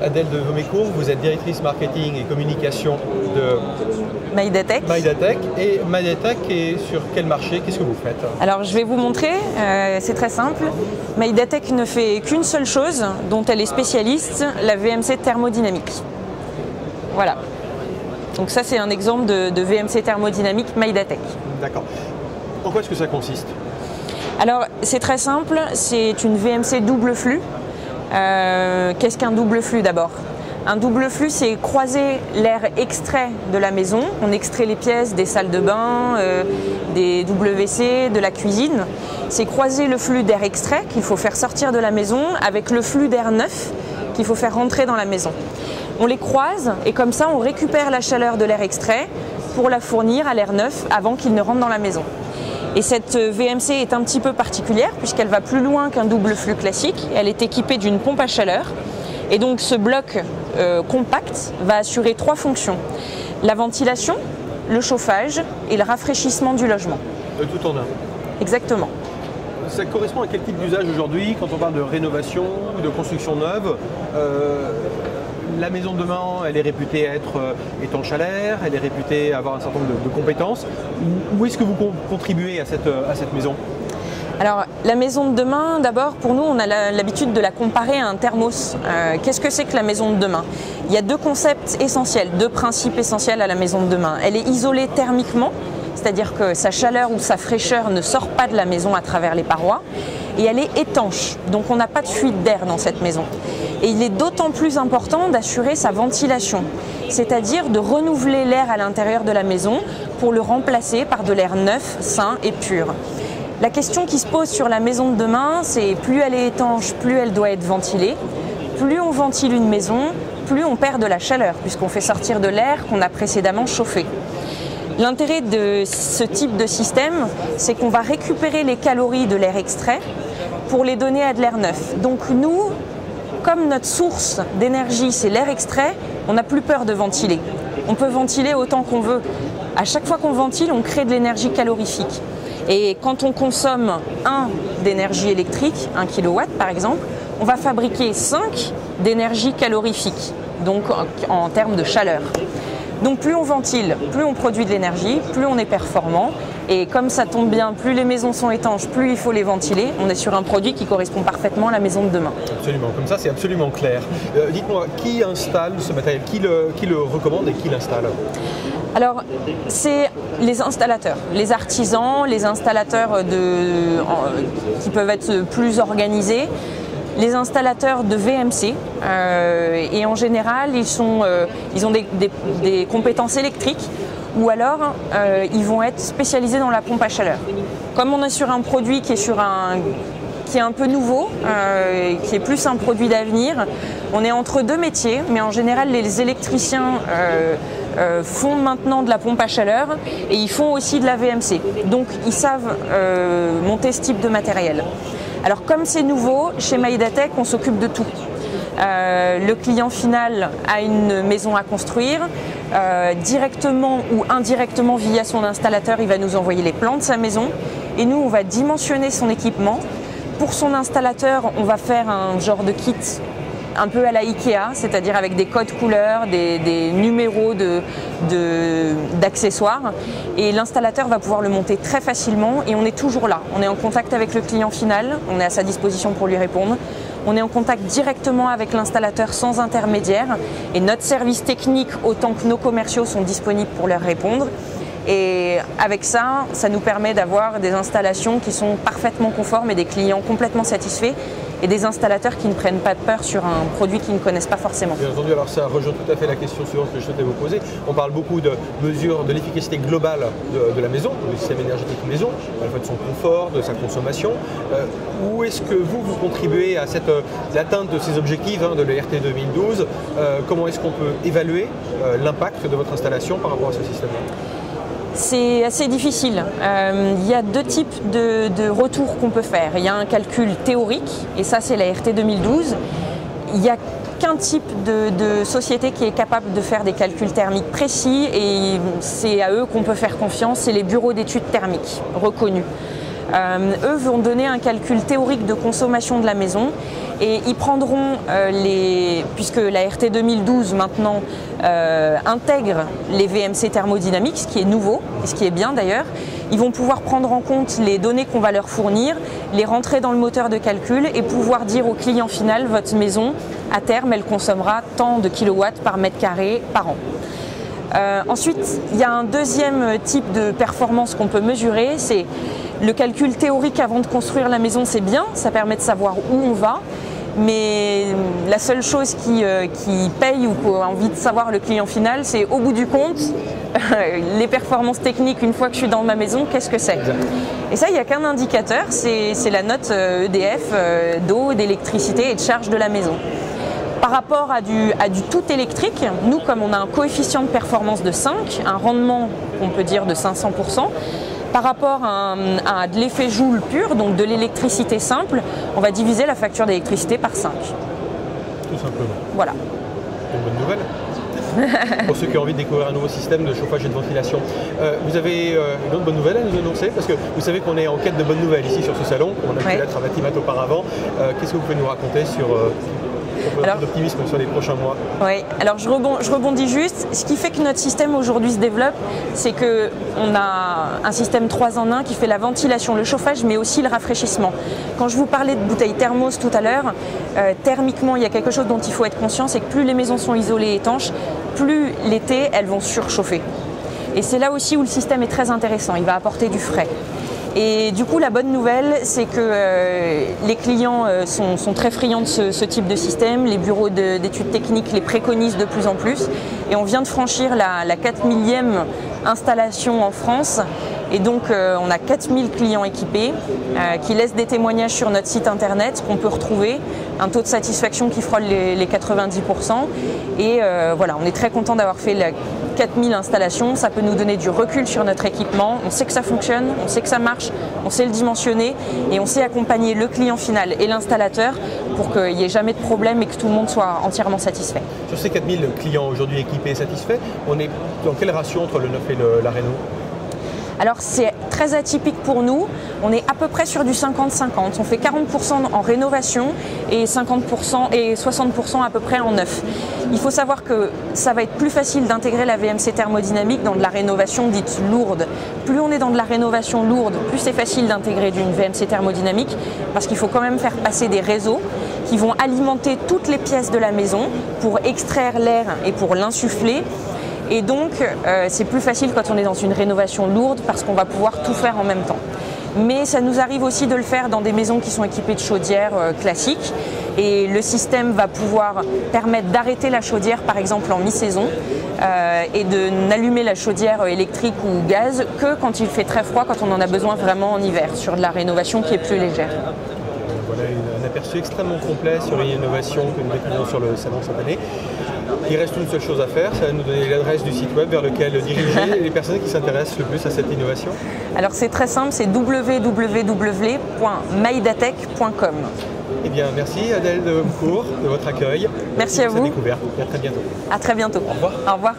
Adèle de Vomécourt, vous êtes directrice marketing et communication de Maidatech. Et Maidatech est sur quel marché? Qu'est-ce que vous faites? Alors je vais vous montrer, c'est très simple. Maidatech ne fait qu'une seule chose dont elle est spécialiste, la VMC thermodynamique. Voilà. Donc ça c'est un exemple de VMC thermodynamique Maidatech. D'accord. En quoi est-ce que ça consiste? Alors c'est très simple, c'est une VMC double flux. Qu'est-ce qu'un double flux d'abord? Un double flux, c'est croiser l'air extrait de la maison. On extrait les pièces des salles de bain, des WC, de la cuisine. C'est croiser le flux d'air extrait qu'il faut faire sortir de la maison avec le flux d'air neuf qu'il faut faire rentrer dans la maison. On les croise et comme ça, on récupère la chaleur de l'air extrait pour la fournir à l'air neuf avant qu'il ne rentre dans la maison. Et cette VMC est un petit peu particulière puisqu'elle va plus loin qu'un double flux classique. Elle est équipée d'une pompe à chaleur. Et donc ce bloc compact va assurer trois fonctions. La ventilation, le chauffage et le rafraîchissement du logement. Tout en un. Exactement. Ça correspond à quel type d'usage aujourd'hui quand on parle de rénovation ou de construction neuve? La maison de demain, elle est réputée être étanche à l'air, elle est réputée avoir un certain nombre de compétences. Où est-ce que vous contribuez à cette maison? Alors, la maison de demain, d'abord, pour nous, on a l'habitude de la comparer à un thermos. Qu'est-ce que c'est que la maison de demain? Il y a deux concepts essentiels, deux principes essentiels à la maison de demain. Elle est isolée thermiquement, c'est-à-dire que sa chaleur ou sa fraîcheur ne sort pas de la maison à travers les parois. Et elle est étanche, donc on n'a pas de fuite d'air dans cette maison. Et il est d'autant plus important d'assurer sa ventilation, c'est-à-dire de renouveler l'air à l'intérieur de la maison pour le remplacer par de l'air neuf, sain et pur. La question qui se pose sur la maison de demain, c'est plus elle est étanche, plus elle doit être ventilée. Plus on ventile une maison, plus on perd de la chaleur, puisqu'on fait sortir de l'air qu'on a précédemment chauffé. L'intérêt de ce type de système, c'est qu'on va récupérer les calories de l'air extrait pour les donner à de l'air neuf. Donc nous, comme notre source d'énergie, c'est l'air extrait, on n'a plus peur de ventiler. On peut ventiler autant qu'on veut. À chaque fois qu'on ventile, on crée de l'énergie calorifique. Et quand on consomme 1 d'énergie électrique, 1 kW par exemple, on va fabriquer 5 d'énergie calorifique, donc en termes de chaleur. Donc plus on ventile, plus on produit de l'énergie, plus on est performant. Et comme ça tombe bien, plus les maisons sont étanches, plus il faut les ventiler. On est sur un produit qui correspond parfaitement à la maison de demain. Absolument, comme ça c'est absolument clair. Dites-moi, qui installe ce matériel? Qui le recommande et qui l'installe? Alors, c'est les installateurs, les artisans, les installateurs qui peuvent être plus organisés, les installateurs de VMC, et en général, ils ont des compétences électriques ou alors ils vont être spécialisés dans la pompe à chaleur. Comme on est sur un produit qui est un peu nouveau, qui est plus un produit d'avenir, on est entre deux métiers, mais en général, les électriciens font maintenant de la pompe à chaleur et ils font aussi de la VMC. Donc ils savent monter ce type de matériel. Alors comme c'est nouveau, chez Maidatech, on s'occupe de tout. Le client final a une maison à construire, directement ou indirectement via son installateur, il va nous envoyer les plans de sa maison et nous on va dimensionner son équipement. Pour son installateur, on va faire un genre de kit un peu à la Ikea, c'est-à-dire avec des codes couleurs, des numéros d'accessoires. Et l'installateur va pouvoir le monter très facilement et on est toujours là. On est en contact avec le client final, on est à sa disposition pour lui répondre. On est en contact directement avec l'installateur sans intermédiaire et notre service technique autant que nos commerciaux sont disponibles pour leur répondre. Et avec ça, ça nous permet d'avoir des installations qui sont parfaitement conformes et des clients complètement satisfaits et des installateurs qui ne prennent pas de peur sur un produit qu'ils ne connaissent pas forcément. Bien entendu, alors ça rejoint tout à fait la question suivante que je souhaitais vous poser. On parle beaucoup de mesures de l'efficacité globale de la maison, du système énergétique maison, à la fois de son confort, de sa consommation. Où est-ce que vous contribuez à l'atteinte de ces objectifs de l'ERT 2012? Comment est-ce qu'on peut évaluer l'impact de votre installation par rapport à ce système-là? C'est assez difficile. Il y a deux types de retours qu'on peut faire. Il y a un calcul théorique, et ça c'est la RT 2012. Il n'y a qu'un type de société qui est capable de faire des calculs thermiques précis, et c'est à eux qu'on peut faire confiance, c'est les bureaux d'études thermiques reconnus. eux vont donner un calcul théorique de consommation de la maison et ils prendront puisque la RT 2012 maintenant intègre les VMC thermodynamiques, ce qui est nouveau et ce qui est bien d'ailleurs, ils vont pouvoir prendre en compte les données qu'on va leur fournir, les rentrer dans le moteur de calcul et pouvoir dire au client final, votre maison, à terme, elle consommera tant de kilowatts par mètre carré par an. Ensuite, il y a un deuxième type de performance qu'on peut mesurer, c'est le calcul théorique avant de construire la maison, c'est bien, ça permet de savoir où on va, mais la seule chose qui paye ou qu'on a envie de savoir le client final, c'est au bout du compte, les performances techniques une fois que je suis dans ma maison, qu'est-ce que c'est? Et ça, il n'y a qu'un indicateur, c'est la note EDF d'eau, d'électricité et de charge de la maison. Par rapport à du tout électrique, nous, comme on a un coefficient de performance de 5, un rendement, on peut dire, de 500%, par rapport à de l'effet Joule pur, donc de l'électricité simple, on va diviser la facture d'électricité par 5. Tout simplement. Voilà. Une bonne nouvelle. Pour ceux qui ont envie de découvrir un nouveau système de chauffage et de ventilation. Vous avez une autre bonne nouvelle à nous annoncer, parce que vous savez qu'on est en quête de bonnes nouvelles ici sur ce salon. On a pu l'être à Batimat auparavant. Qu'est-ce que vous pouvez nous raconter sur d'optimisme sur les prochains mois? Oui, alors je rebondis juste. Ce qui fait que notre système aujourd'hui se développe, c'est qu'on a un système 3 en 1 qui fait la ventilation, le chauffage, mais aussi le rafraîchissement. Quand je vous parlais de bouteilles thermos tout à l'heure, thermiquement, il y a quelque chose dont il faut être conscient, c'est que plus les maisons sont isolées et étanches, plus l'été, elles vont surchauffer. Et c'est là aussi où le système est très intéressant, il va apporter du frais. Et du coup, la bonne nouvelle, c'est que les clients sont très friands de ce type de système. Les bureaux d'études techniques les préconisent de plus en plus. Et on vient de franchir la 4000e installation en France. Et donc, on a 4000 clients équipés qui laissent des témoignages sur notre site internet qu'on peut retrouver. Un taux de satisfaction qui frôle les 90%. Et voilà, on est très content d'avoir fait 4000 installations, ça peut nous donner du recul sur notre équipement, on sait que ça fonctionne, on sait que ça marche, on sait le dimensionner et on sait accompagner le client final et l'installateur pour qu'il n'y ait jamais de problème et que tout le monde soit entièrement satisfait. Sur ces 4000 clients aujourd'hui équipés et satisfaits, on est dans quelle ratio entre le neuf et la réno? Alors c'est très atypique pour nous, on est à peu près sur du 50-50, on fait 40% en rénovation et 50% et 60% à peu près en neuf. Il faut savoir que ça va être plus facile d'intégrer la VMC thermodynamique dans de la rénovation dite lourde. Plus on est dans de la rénovation lourde, plus c'est facile d'intégrer d'une VMC thermodynamique parce qu'il faut quand même faire passer des réseaux qui vont alimenter toutes les pièces de la maison pour extraire l'air et pour l'insuffler. Et donc, c'est plus facile quand on est dans une rénovation lourde parce qu'on va pouvoir tout faire en même temps. Mais ça nous arrive aussi de le faire dans des maisons qui sont équipées de chaudières classiques. Et le système va pouvoir permettre d'arrêter la chaudière, par exemple en mi-saison, et de n'allumer la chaudière électrique ou gaz que quand il fait très froid, quand on en a besoin vraiment en hiver, sur de la rénovation qui est plus légère. Voilà un aperçu extrêmement complet sur les innovations que nous découvrons sur le salon cette année. Il reste une seule chose à faire, ça va nous donner l'adresse du site web vers lequel diriger les personnes qui s'intéressent le plus à cette innovation. Alors c'est très simple, c'est www.maidatech.com. Eh bien, merci Adèle de Moucourt de votre accueil. Merci à vous. Découverte. Et à très bientôt. À très bientôt. Au revoir. Au revoir.